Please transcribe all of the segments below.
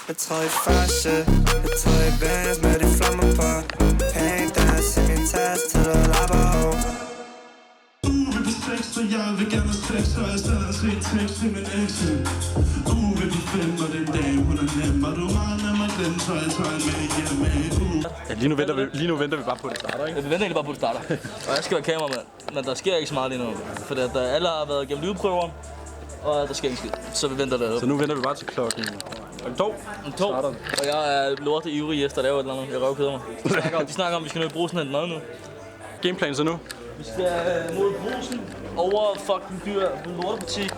Jeg tror i farse, jeg tror i bands med de flammer på. Hang dance i min taske til du lapper over. Vil du sex, så jeg vil gerne sex, så jeg stadig se tekst til min ekse. Vil du fem, og den dag hun er nem, og du er meget nemmere den, så jeg tager en med hjemme. Ja, lige nu venter vi bare på, at det starter, ikke? Ja, vi venter egentlig bare på, at det starter. Og jeg skal være kameramand, men der sker ikke så meget lige nu. Fordi at alle har været gennem lydprøver, og der sker ikke skidt. Så vi venter lidt. Så nu venter vi bare til klokken 2. Og jeg er lortet ivrig efter at lave et eller andet. Jeg røvkeder mig. De snakker om, at vi skal nå i brusen hente mad nu. Gameplan så nu? Vi skal mod brusen over fucking dyr lortebutik,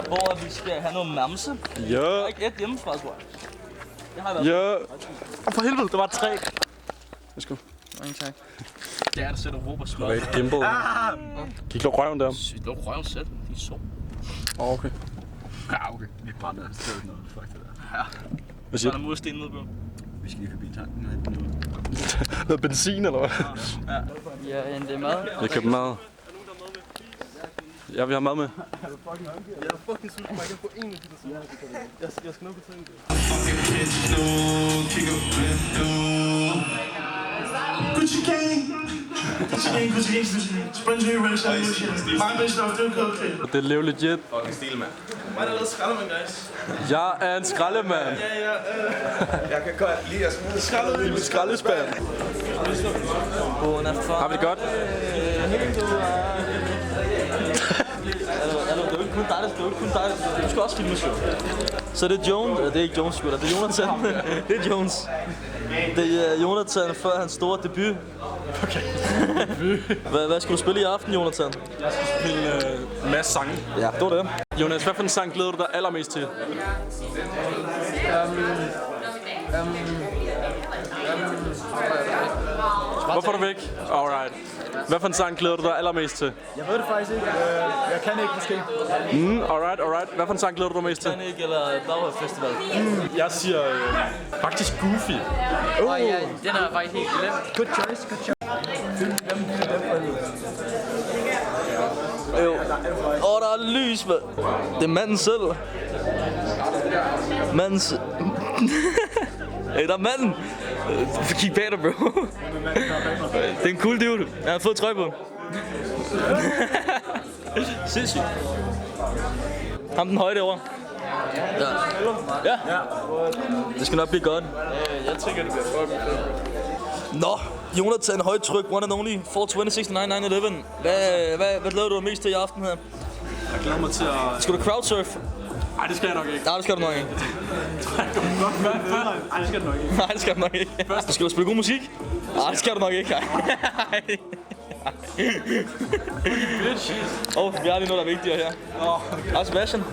hvor vi skal have noget mamse. Ja. Der er ikke et hjemmefra, tror jeg. Det har været. Ja. For helvede, der var 3. Værsgo. Mange tak. Det er der sætter råber smør. Det var et gimbal. Kan I lukke røven der? Luk røven selv. De er så. Okay. Ja, okay. Vi brænder stadig noget. Fuck det der. Ja. Hvad siger du? Der er mursten nede på. Vi skal lige forbi tanken og hente noget. Noget benzin, eller hvad? Ja, det er mad. Jeg køber mad. Ja, vi har mad med. Jeg er fucking sulten, man kan få en af de der side. Jeg skal nok betale det. Gucci gang! Gucci gang, Gucci gang, Gucci gang. Spongy, Rich, my bitch don't do cocaine. Det lever legit. Fucking stil, mand. Mig der er skraldemand, guys. Jeg er en skraldemand. Jeg kan godt lide at smide Skraldemand. I min skraldespand. Har vi det godt? Det er jo ikke kun dig, du skal også filme show. Så det er Jones, det er ikke Jones sgu da, det er Jonathan. Det er Jones. Det er Jonathan før hans store debut. Okay. Hvad skal du spille i aften, Jonathan? Jeg skal spille en masse sange. Ja, det var det. Jonas, hvad for en sang glæder du dig allermest til? Hvorfor er du væk? Alright. Hvad for en sang glæder du dig allermest til? Jeg ved det faktisk ikke. Jeg kan ikke måske. Alright. Hvad for en sang glæder du dig mest til? Kan ikke, eller Blauhøj Festival. Jeg siger faktisk Goofy. Ja, den er faktisk helt glemt. Good choice. Der er lys, mand. Det er manden selv. Mandens... Hey, der er manden. Kig bag dig, bro. Det er en cool dude. Jeg har fået trøje på. Sindssygt. Ham den høje derovre. Ja. Det skal nok blive godt. Jeg tænker, det bliver fucking fedt. Nå, Jonathan, højtryk, one and only, 420, 69, 911. Hvad glæder du dig mest til i aften her? Jeg glæder mig til at... Skal du crowdsurf? Nej, det skal jeg nok ikke. Nej, det skal du nok ikke. Nej, det skal jeg nok ikke. Nej, det skal du nok ikke. Skal du spille god musik? Nej, det skal du nok ikke. Vi har lige noget, der er vigtigere her. Hej, Sebastian.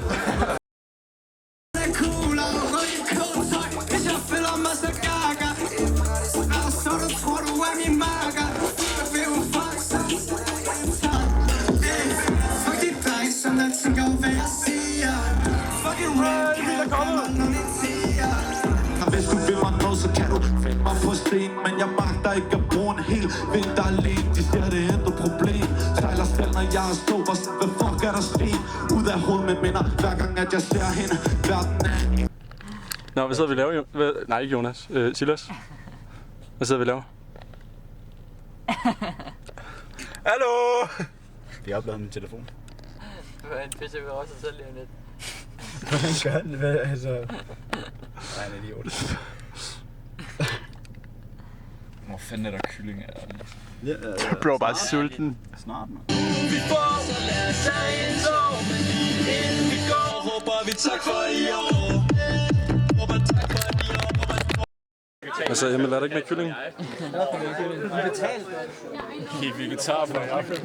Hvis du vil mig noget, så kan du finde mig på sten. Men jeg magter ikke at bruge en hel vinter alene. De ser det endnu problem. Sejler selv, når jeg er sober. Hvad fuck er der sket? Ud af hovedet med minder, hver gang at jeg ser hende. Verden er... Nå, hvad sidder vi laver? Nej, ikke Jonas. Silas. Hvad sidder vi laver? Hallo! Vi har opladet min telefon. Han pisser vi også selv lige om lidt. Hvordan gør han? Hvad, altså... Nej, han er idiot. Hvor fanden er der kylling af? Ja, Bro, bare sulten. Snart, man. Vi får så lad os tage en sov. Inden vi går, håber vi tak for i år. Håber tak for i år. Altså, jamen, er der ikke med kylling? Helt vegetar for i aften.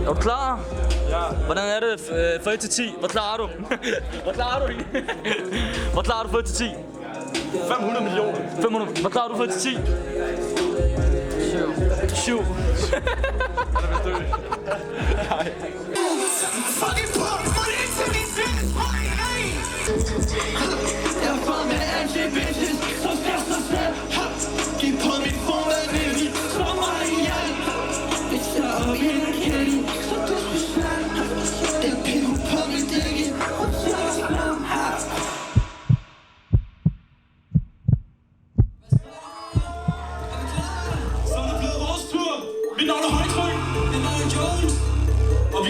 Er du klar? Ja. Hvordan er det fra 1 til 10? Hvor klar er du? Hvor klar er du? Hvor klar er du fra 1 til 10? 500 millioner. 500. Hvor klar er du fra 1 til 10? 7. 7. Fucking pop, put it into me, bitch! Jeg er for med alle bitches, så skal giv på mit phone, hvad vil vi? Slå mig ihjel. Hvis jeg er op i en kælde, så du skal svære. Den piv på min dække, og så er jeg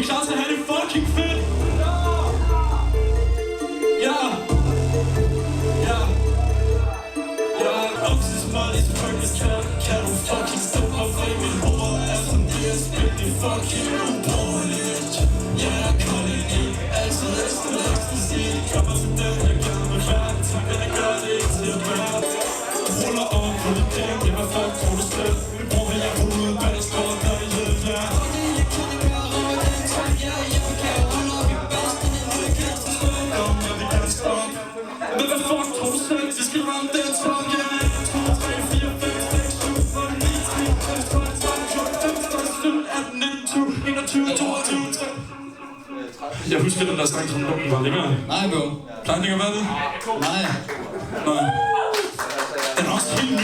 klar til at have det fucking fedt? Ja. Ja. Ja. Oksesmålis purpose kan du fucking stå og fri mit hoved er som det er spildt i fucking ubrugeligt. Ja, jeg er koloni, altid ecstasy. Kommer til den, jeg gerne vil være, men jeg gør det ikke til at være. Ruller over på det pænt, jeg var fuck, tror du selv. Hvor vil jeg rulle, hvad der står der i hjælp, ja. Jeg kan ikke være over den træk, ja, jeg kan rulle op i basten, inden jeg kan til slå. Kom, jeg vil gerne stoppe. Men hvad fuck, tror du selv, de skal ramme den træk, ja. 2, 3, 4, 5, 6, 7, 8, 9, 10, 11, 12, 13, 14, 15, 16, 17, 18, 19, 20, 21, 22, 23. Jeg husker den der sang, som den var længere. Nej, bro. Plejer den ikke at være det? Nej. Nej. Den er også helt ny.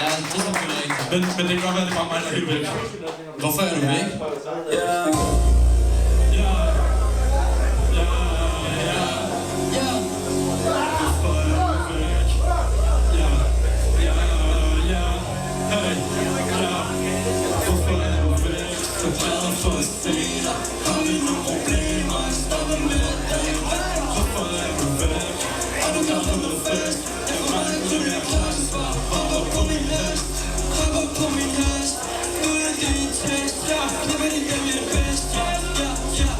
Ja, det er selvfølgelig rigtigt. Men det kan godt være, det bare mig, der er helt væk. Hvorfor er du væk? Ja. Ja. Ja. Ja. Ja. Hvorfor er du væk? Ja. Ja. Ja. Hey. Ja. Hvorfor er du væk? Så glad for at se dig. Har vi nogle problemer? Stopper med at drikke væk. Hvorfor er du væk? Er du klar for noget fest? Jeg får mig en klub, jeg er klar til svar. Hopper på min hest. Hopper på min hest. Nu er det en test. Ja, klipper det hjem i det bedst. Ja, ja, ja.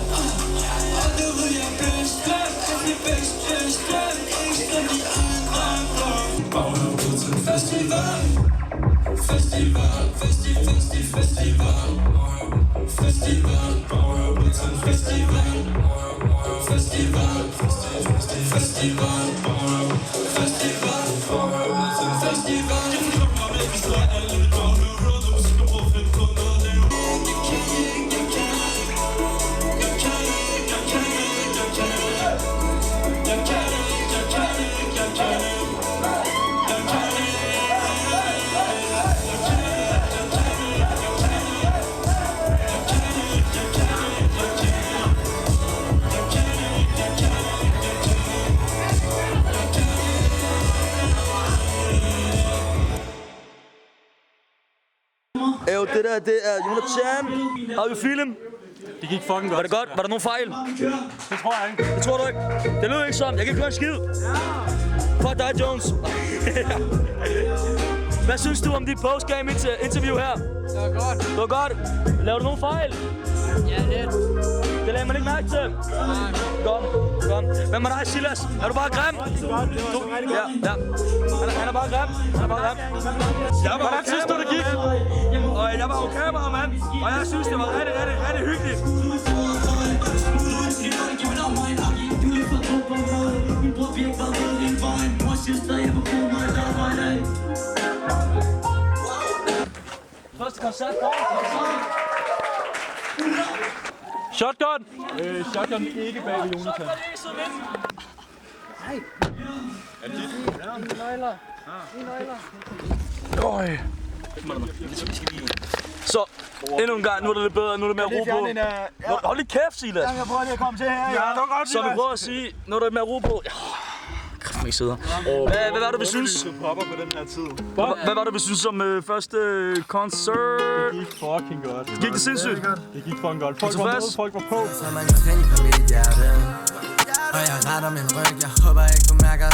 Og nu ved jeg bedst. Ja, er det bedst, bedst. Ja, ikke som de andre. Baghøv ud til en festival. Festival, festival. Festival, baghøv ud til en festival. Festival, festival, baghøv. Festival, baghøv ud til en festival. Jeg får klokken op, jeg kan slå alle mit baghøv. Hører du musik og prøv at finde på noget at lave. Jeg kan ikke. Jo, det der, det er Jonathan. How you feeling? Det gik fucking godt. Var det godt? Var der nogen fejl? Det tror jeg ikke. Det tror du ikke? Det lød ikke sådan. Jeg kan ikke høre en skid. Fuck dig, Jones. Hvad synes du om dit postgame interview her? Det var godt. Det var godt. Laver du nogen fejl? Ja, lidt. Det lagde man ikke mærke til. Godt. Hvad med dig, Silas? Er du bare grim? Ja. Han er bare grim. Hvordan synes du, det gik? Og jeg var jo kameramand, og jeg synes, det var rigtig hyggeligt. Første koncert. Shotgun! Shotgun ikke bag ved Jonathan. Nej. Er det dit? Ja, mine nøgler. Øj. Så, endnu en gang. Nu er det lidt bedre. Nu er det mere ro på. Hold lige kæft, Silas. Jeg prøver lige at komme til her. Ja, så vi prøver at sige, nu er der mere ro på. Kræft mig sidder. Hvad var det, vi synes? Hvad var det, vi synes om første koncert? Det gik fucking godt. Gik det sindssygt? Det gik fucking godt. Folk var med, folk var på. Og jeg retter min ryg, jeg håber ikke du mærker